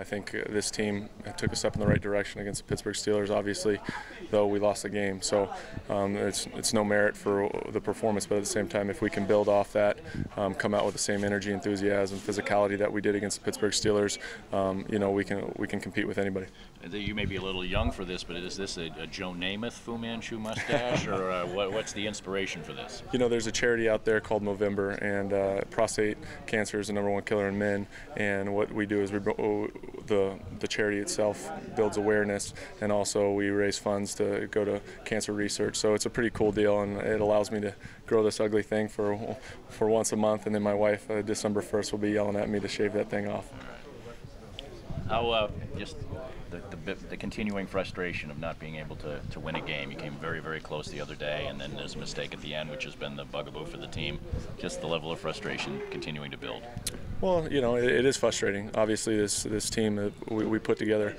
I think this team took a step in the right direction against the Pittsburgh Steelers, obviously, though we lost the game. So it's no merit for the performance, but at the same time, if we can build off that, come out with the same energy, enthusiasm, physicality that we did against the Pittsburgh Steelers, we can compete with anybody. You may be a little young for this, but is this a Joe Namath Fu Manchu mustache, or what's the inspiration for this? There's a charity out there called Movember, and prostate cancer is the #1 killer in men. And what we do is the charity itself builds awareness, and also we raise funds to go to cancer research. So it's a pretty cool deal, and it allows me to grow this ugly thing for once a month. And then my wife, December 1st, will be yelling at me to shave that thing off. How just the continuing frustration of not being able to win a game. You came very, very close the other day, and then there's a mistake at the end, which has been the bugaboo for the team. Just the level of frustration continuing to build. Well, it is frustrating. Obviously, this team, we put together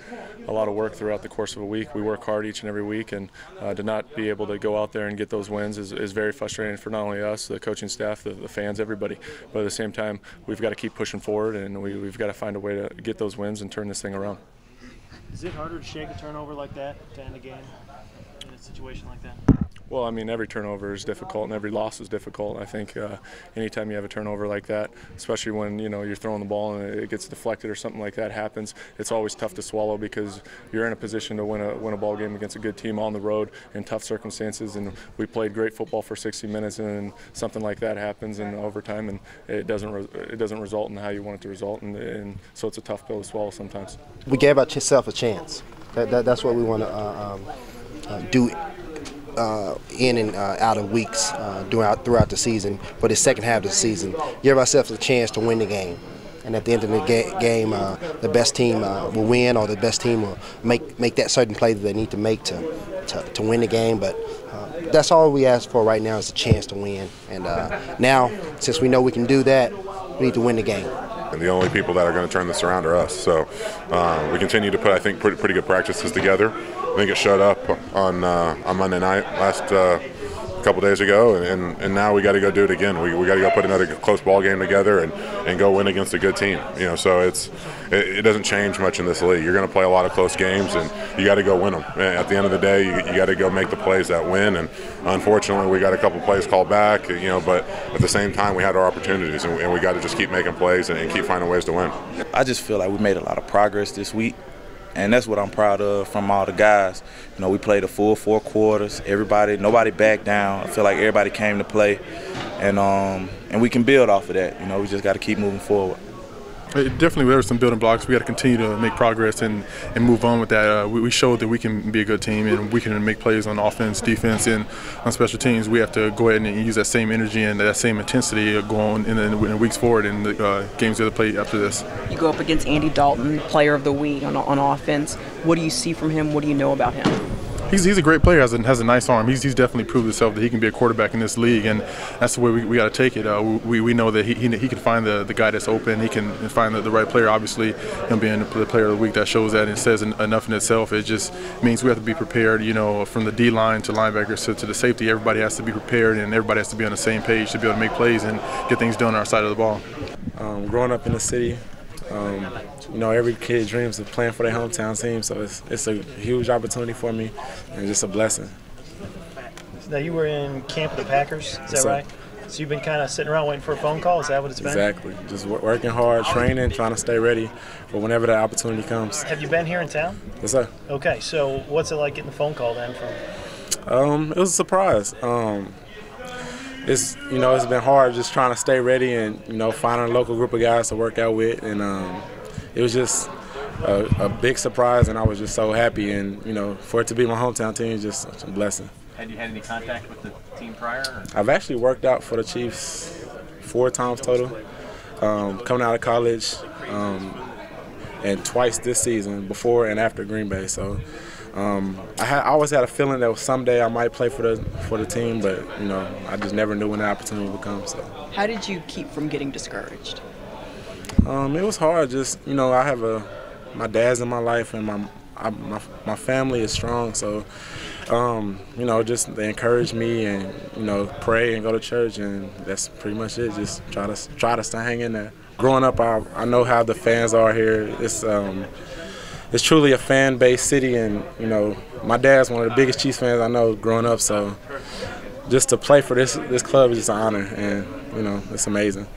a lot of work throughout the course of a week. We work hard each and every week, and to not be able to go out there and get those wins is very frustrating for not only us, the coaching staff, the fans, everybody. But at the same time, we've got to keep pushing forward, and we've got to find a way to get those wins and turn this thing around. Is it harder to shake a turnover like that to end a game in a situation like that? Well, every turnover is difficult, and every loss is difficult. I think anytime you have a turnover like that, especially when you're throwing the ball and it gets deflected or something like that happens, it's always tough to swallow because you're in a position to win a ball game against a good team on the road in tough circumstances. And we played great football for 60 minutes, and something like that happens in overtime, and it doesn't result in how you want it to result, and so it's a tough pill to swallow sometimes. We gave ourselves a chance. That's what we want to do. In and out of weeks throughout the season, for the second half of the season, give ourselves a chance to win the game. And at the end of the game, the best team will win, or the best team will make that certain play that they need to make to win the game. But that's all we ask for right now is a chance to win. And now, since we know we can do that, we need to win the game. And the only people that are going to turn this around are us. So we continue to put, I think, pretty good practices together. I think it showed up on Monday night last couple days ago, and now we got to go do it again. We got to go put another close ball game together and go win against a good team. So it doesn't change much in this league. You're going to play a lot of close games, and you got to go win them. At the end of the day, you got to go make the plays that win. And unfortunately, we got a couple plays called back. But at the same time, we had our opportunities, and we got to just keep making plays and keep finding ways to win. I just feel like we made a lot of progress this week. And that's what I'm proud of from all the guys. We played a full 4 quarters. Nobody backed down. I feel like everybody came to play, and we can build off of that. We just got to keep moving forward. Definitely, there were some building blocks. We got to continue to make progress and move on with that. We showed that we can be a good team, and we can make plays on offense, defense, and on special teams. We have to go ahead and use that same energy and that same intensity going in weeks forward in the games that play after this. You go up against Andy Dalton, Player of the Week on offense. What do you see from him? What do you know about him? He's a great player, has a nice arm. He's definitely proved himself that he can be a quarterback in this league, and that's the way we got to take it. We know that he can find the guy that's open. He can find the right player. Obviously, him being the player of the week, that shows that, and it says enough in itself. It just means we have to be prepared, from the D-line to linebackers to the safety. Everybody has to be prepared, and everybody has to be on the same page to be able to make plays and get things done on our side of the ball. Growing up in the city, every kid dreams of playing for their hometown team, so it's a huge opportunity for me and just a blessing. Now, you were in camp with the Packers, is that right? So you've been kind of sitting around waiting for a phone call, is that what it's been? Exactly. Just working hard, training, trying to stay ready for whenever that opportunity comes. Have you been here in town? Yes, sir. Okay, so what's it like getting the phone call then from? It was a surprise. It's been hard just trying to stay ready and finding a local group of guys to work out with, and it was just a big surprise, and I was just so happy, and for it to be my hometown team is just such a blessing. Had you had any contact with the team prior? Or? I've actually worked out for the Chiefs 4 times total, coming out of college, and twice this season, before and after Green Bay. So. I always had a feeling that someday I might play for the team, but I just never knew when the opportunity would come. So, how did you keep from getting discouraged? It was hard. Just I have my dad's in my life, and my family is strong. So, just they encourage me and pray and go to church, and that's pretty much it. Just try to stay hang in there. growing up, I know how the fans are here. It's truly a fan-based city, and you know, my dad's one of the biggest Chiefs fans I know growing up. So just to play for this club is just an honor, and you know, it's amazing.